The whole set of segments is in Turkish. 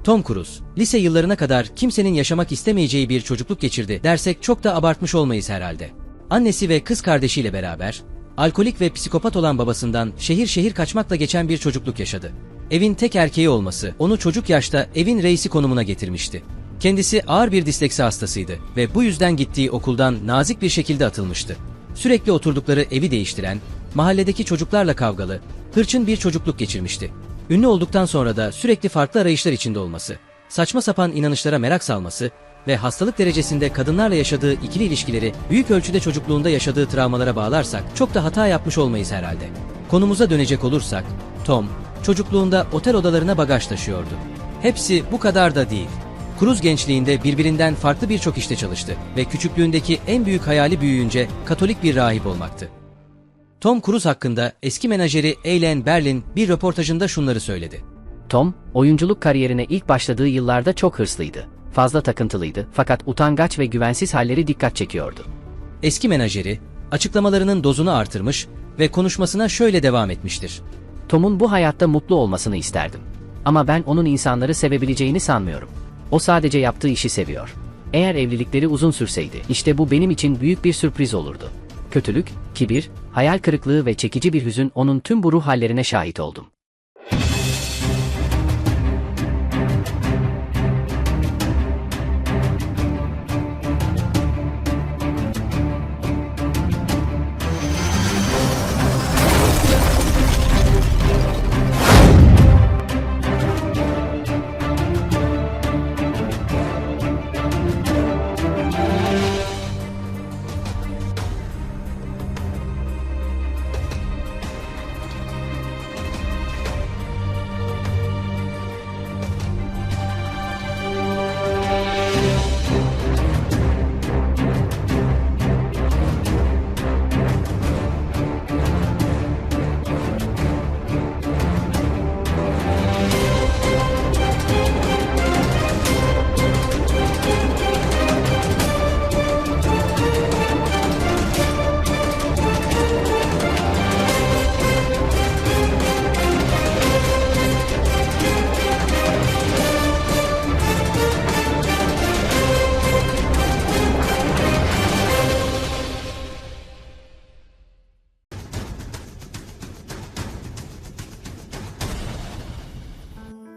Tom Cruise, lise yıllarına kadar kimsenin yaşamak istemeyeceği bir çocukluk geçirdi dersek çok da abartmış olmayız herhalde. Annesi ve kız kardeşiyle beraber, alkolik ve psikopat olan babasından şehir şehir kaçmakla geçen bir çocukluk yaşadı. Evin tek erkeği olması onu çocuk yaşta evin reisi konumuna getirmişti. Kendisi ağır bir disleksi hastasıydı ve bu yüzden gittiği okuldan nazik bir şekilde atılmıştı. Sürekli oturdukları evi değiştiren, mahalledeki çocuklarla kavgalı, hırçın bir çocukluk geçirmişti. Ünlü olduktan sonra da sürekli farklı arayışlar içinde olması, saçma sapan inanışlara merak salması ve hastalık derecesinde kadınlarla yaşadığı ikili ilişkileri büyük ölçüde çocukluğunda yaşadığı travmalara bağlarsak çok da hata yapmış olmayız herhalde. Konumuza dönecek olursak, Tom, çocukluğunda otel odalarına bagaj taşıyordu. Hepsi bu kadar da değil. Cruise gençliğinde birbirinden farklı birçok işte çalıştı ve küçüklüğündeki en büyük hayali büyüyünce Katolik bir rahip olmaktı. Tom Cruise hakkında eski menajeri Ellen Berlin bir röportajında şunları söyledi. Tom, oyunculuk kariyerine ilk başladığı yıllarda çok hırslıydı. Fazla takıntılıydı fakat utangaç ve güvensiz halleri dikkat çekiyordu. Eski menajeri, açıklamalarının dozunu artırmış ve konuşmasına şöyle devam etmiştir. Tom'un bu hayatta mutlu olmasını isterdim. Ama ben onun insanları sevebileceğini sanmıyorum. O sadece yaptığı işi seviyor. Eğer evlilikleri uzun sürseydi, işte bu benim için büyük bir sürpriz olurdu. Kötülük, kibir, hayal kırıklığı ve çekici bir hüzün onun tüm bu ruh hallerine şahit oldum.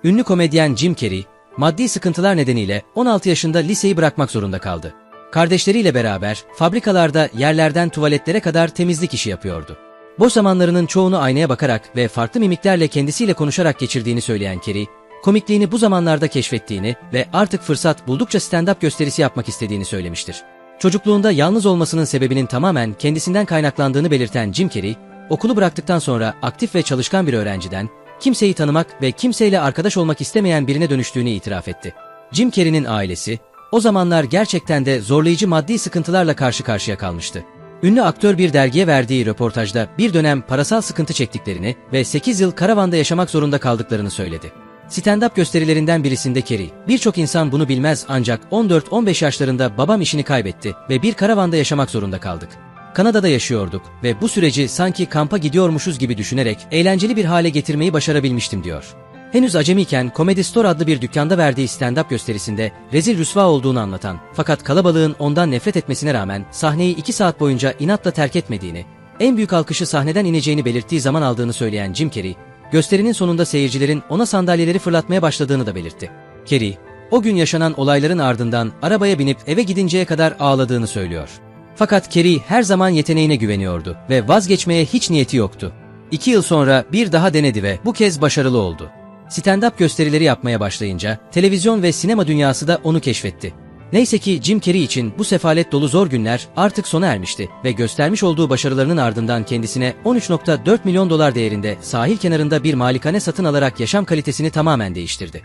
Ünlü komedyen Jim Carrey, maddi sıkıntılar nedeniyle 16 yaşında liseyi bırakmak zorunda kaldı. Kardeşleriyle beraber fabrikalarda yerlerden tuvaletlere kadar temizlik işi yapıyordu. Boş zamanlarının çoğunu aynaya bakarak ve farklı mimiklerle kendisiyle konuşarak geçirdiğini söyleyen Carrey, komikliğini bu zamanlarda keşfettiğini ve artık fırsat buldukça stand-up gösterisi yapmak istediğini söylemiştir. Çocukluğunda yalnız olmasının sebebinin tamamen kendisinden kaynaklandığını belirten Jim Carrey, okulu bıraktıktan sonra aktif ve çalışkan bir öğrenciden, kimseyi tanımak ve kimseyle arkadaş olmak istemeyen birine dönüştüğünü itiraf etti. Jim Carrey'nin ailesi, o zamanlar gerçekten de zorlayıcı maddi sıkıntılarla karşı karşıya kalmıştı. Ünlü aktör bir dergiye verdiği röportajda bir dönem parasal sıkıntı çektiklerini ve 8 yıl karavanda yaşamak zorunda kaldıklarını söyledi. Stand-up gösterilerinden birisinde Carrey, birçok insan bunu bilmez ancak 14-15 yaşlarında babam işini kaybetti ve bir karavanda yaşamak zorunda kaldık. Kanada'da yaşıyorduk ve bu süreci sanki kampa gidiyormuşuz gibi düşünerek eğlenceli bir hale getirmeyi başarabilmiştim diyor. Henüz acemiyken Comedy Store adlı bir dükkanda verdiği stand-up gösterisinde rezil rüsva olduğunu anlatan fakat kalabalığın ondan nefret etmesine rağmen sahneyi 2 saat boyunca inatla terk etmediğini, en büyük alkışı sahneden ineceğini belirttiği zaman aldığını söyleyen Jim Carrey, gösterinin sonunda seyircilerin ona sandalyeleri fırlatmaya başladığını da belirtti. Carrey, o gün yaşanan olayların ardından arabaya binip eve gidinceye kadar ağladığını söylüyor. Fakat Carrey her zaman yeteneğine güveniyordu ve vazgeçmeye hiç niyeti yoktu. 2 yıl sonra bir daha denedi ve bu kez başarılı oldu. Stand-up gösterileri yapmaya başlayınca televizyon ve sinema dünyası da onu keşfetti. Neyse ki Jim Carrey için bu sefalet dolu zor günler artık sona ermişti ve göstermiş olduğu başarılarının ardından kendisine 13,4 milyon dolar değerinde sahil kenarında bir malikane satın alarak yaşam kalitesini tamamen değiştirdi.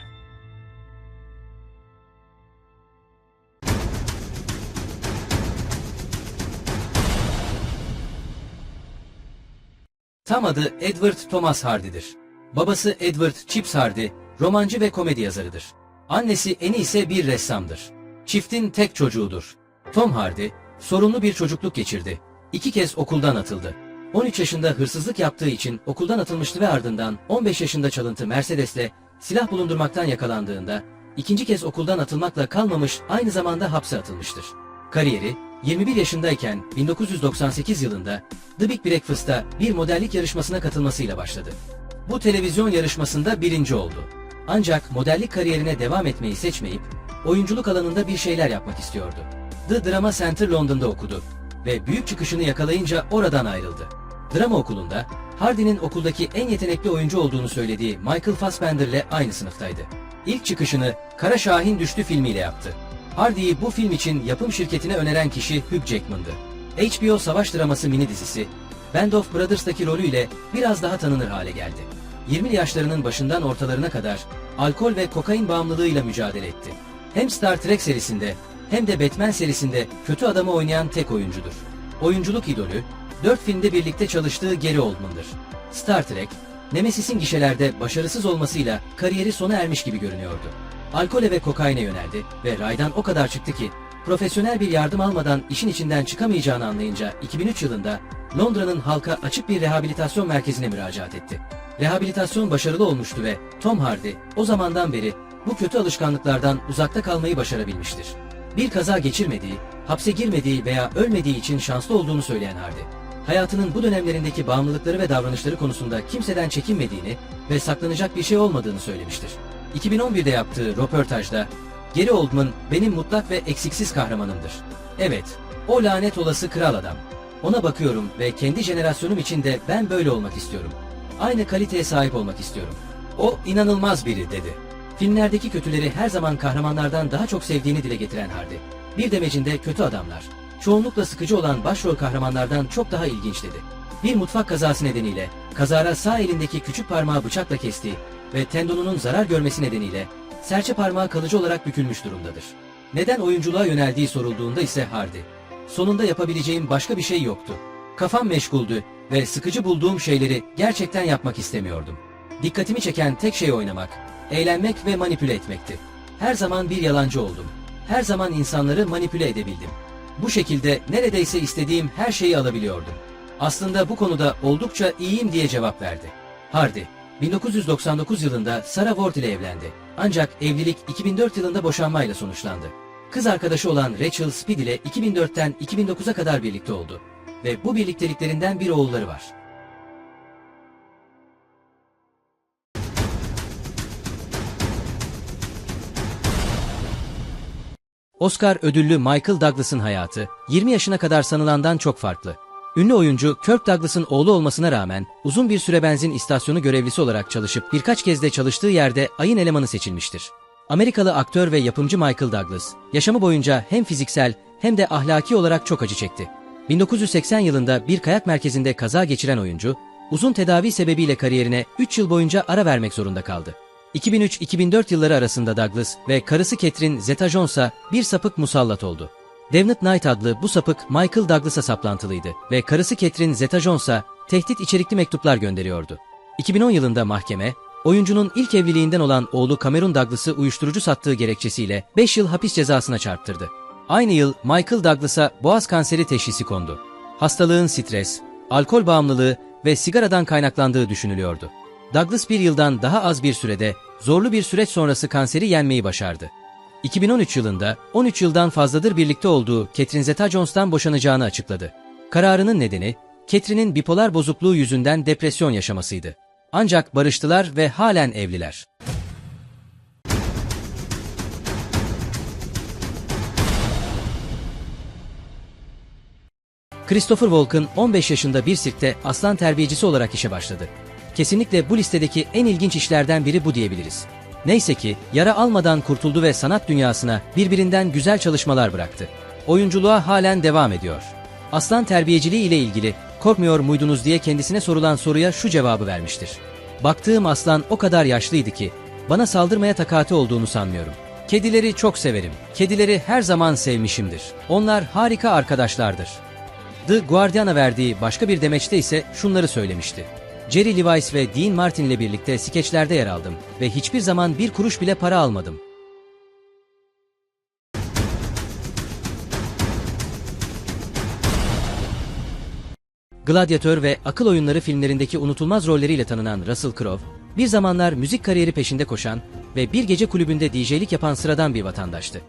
Tam adı Edward Thomas Hardy'dir. Babası Edward Chips Hardy, romancı ve komedi yazarıdır. Annesi Annie ise bir ressamdır. Çiftin tek çocuğudur. Tom Hardy, sorunlu bir çocukluk geçirdi. 2 kez okuldan atıldı. 13 yaşında hırsızlık yaptığı için okuldan atılmıştı ve ardından 15 yaşında çalıntı Mercedes'le Silah bulundurmaktan yakalandığında ikinci kez okuldan atılmakla kalmamış, aynı zamanda hapse atılmıştır. Kariyeri 21 yaşındayken 1998 yılında The Big Breakfast'ta bir modellik yarışmasına katılmasıyla başladı. Bu televizyon yarışmasında birinci oldu. Ancak modellik kariyerine devam etmeyi seçmeyip oyunculuk alanında bir şeyler yapmak istiyordu. The Drama Center London'da okudu ve büyük çıkışını yakalayınca oradan ayrıldı. Drama okulunda Hardy'nin okuldaki en yetenekli oyuncu olduğunu söylediği Michael Fassbender'le aynı sınıftaydı. İlk çıkışını Kara Şahin Düştü filmiyle yaptı. Hardy'yi bu film için yapım şirketine öneren kişi Hugh Jackman'dı. HBO savaş draması mini dizisi Band of Brothers'taki rolüyle biraz daha tanınır hale geldi. 20'li yaşlarının başından ortalarına kadar alkol ve kokain bağımlılığıyla mücadele etti. Hem Star Trek serisinde hem de Batman serisinde kötü adamı oynayan tek oyuncudur. Oyunculuk idolü, 4 filmde birlikte çalıştığı Gary Oldman'dır. Star Trek, Nemesis'in gişelerde başarısız olmasıyla kariyeri sona ermiş gibi görünüyordu. Alkole ve kokaine yöneldi ve raydan o kadar çıktı ki, profesyonel bir yardım almadan işin içinden çıkamayacağını anlayınca 2003 yılında Londra'nın halka açık bir rehabilitasyon merkezine müracaat etti. Rehabilitasyon başarılı olmuştu ve Tom Hardy o zamandan beri bu kötü alışkanlıklardan uzakta kalmayı başarabilmiştir. Bir kaza geçirmediği, hapse girmediği veya ölmediği için şanslı olduğunu söyleyen Hardy, hayatının bu dönemlerindeki bağımlılıkları ve davranışları konusunda kimseden çekinmediğini ve saklanacak bir şey olmadığını söylemiştir. 2011'de yaptığı röportajda, Gary Oldman benim mutlak ve eksiksiz kahramanımdır. Evet, o lanet olası kral adam. Ona bakıyorum ve kendi jenerasyonum için de ben böyle olmak istiyorum. Aynı kaliteye sahip olmak istiyorum. O inanılmaz biri dedi. Filmlerdeki kötüleri her zaman kahramanlardan daha çok sevdiğini dile getiren Hardy, bir demecinde kötü adamlar, çoğunlukla sıkıcı olan başrol kahramanlardan çok daha ilginç dedi. Bir mutfak kazası nedeniyle kazara sağ elindeki küçük parmağı bıçakla kestiği ve tendonunun zarar görmesi nedeniyle serçe parmağı kalıcı olarak bükülmüş durumdadır. Neden oyunculuğa yöneldiği sorulduğunda ise Hardy, sonunda yapabileceğim başka bir şey yoktu. Kafam meşguldü ve sıkıcı bulduğum şeyleri gerçekten yapmak istemiyordum. Dikkatimi çeken tek şey oynamak, eğlenmek ve manipüle etmekti. Her zaman bir yalancı oldum. Her zaman insanları manipüle edebildim. Bu şekilde neredeyse istediğim her şeyi alabiliyordum. Aslında bu konuda oldukça iyiyim diye cevap verdi. Hardy, 1999 yılında Sarah Ward ile evlendi. Ancak evlilik 2004 yılında boşanmayla sonuçlandı. Kız arkadaşı olan Rachel Speed ile 2004'ten 2009'a kadar birlikte oldu. Ve bu birlikteliklerinden bir oğulları var. Oscar ödüllü Michael Douglas'ın hayatı, 20 yaşına kadar sanılandan çok farklı. Ünlü oyuncu Kirk Douglas'ın oğlu olmasına rağmen uzun bir süre benzin istasyonu görevlisi olarak çalışıp birkaç kez de çalıştığı yerde ayın elemanı seçilmiştir. Amerikalı aktör ve yapımcı Michael Douglas, yaşamı boyunca hem fiziksel hem de ahlaki olarak çok acı çekti. 1980 yılında bir kayak merkezinde kaza geçiren oyuncu, uzun tedavi sebebiyle kariyerine 3 yıl boyunca ara vermek zorunda kaldı. 2003-2004 yılları arasında Douglas ve karısı Catherine Zeta-Jones'a bir sapık musallat oldu. Devnet Knight adlı bu sapık Michael Douglas'a saplantılıydı ve karısı Catherine Zeta-Jones'a tehdit içerikli mektuplar gönderiyordu. 2010 yılında mahkeme, oyuncunun ilk evliliğinden olan oğlu Cameron Douglas'ı uyuşturucu sattığı gerekçesiyle 5 yıl hapis cezasına çarptırdı. Aynı yıl Michael Douglas'a boğaz kanseri teşhisi kondu. Hastalığın stres, alkol bağımlılığı ve sigaradan kaynaklandığı düşünülüyordu. Douglas bir yıldan daha az bir sürede zorlu bir süreç sonrası kanseri yenmeyi başardı. 2013 yılında 13 yıldan fazladır birlikte olduğu Catherine Zeta-Jones'tan boşanacağını açıkladı. Kararının nedeni, Catherine'in bipolar bozukluğu yüzünden depresyon yaşamasıydı. Ancak barıştılar ve halen evliler. Christopher Walken 15 yaşında bir sirkte aslan terbiyecisi olarak işe başladı. Kesinlikle bu listedeki en ilginç işlerden biri bu diyebiliriz. Neyse ki yara almadan kurtuldu ve sanat dünyasına birbirinden güzel çalışmalar bıraktı. Oyunculuğa halen devam ediyor. Aslan terbiyeciliği ile ilgili korkmuyor muydunuz diye kendisine sorulan soruya şu cevabı vermiştir. Baktığım aslan o kadar yaşlıydı ki bana saldırmaya takati olduğunu sanmıyorum. Kedileri çok severim. Kedileri her zaman sevmişimdir. Onlar harika arkadaşlardır. The Guardian'a verdiği başka bir demeçte ise şunları söylemişti. Jerry Lewis ve Dean Martin ile birlikte skeçlerde yer aldım ve hiçbir zaman bir kuruş bile para almadım. Gladiator ve Akıl Oyunları filmlerindeki unutulmaz rolleriyle tanınan Russell Crowe, Bir zamanlar müzik kariyeri peşinde koşan ve bir gece kulübünde DJ'lik yapan sıradan bir vatandaştı.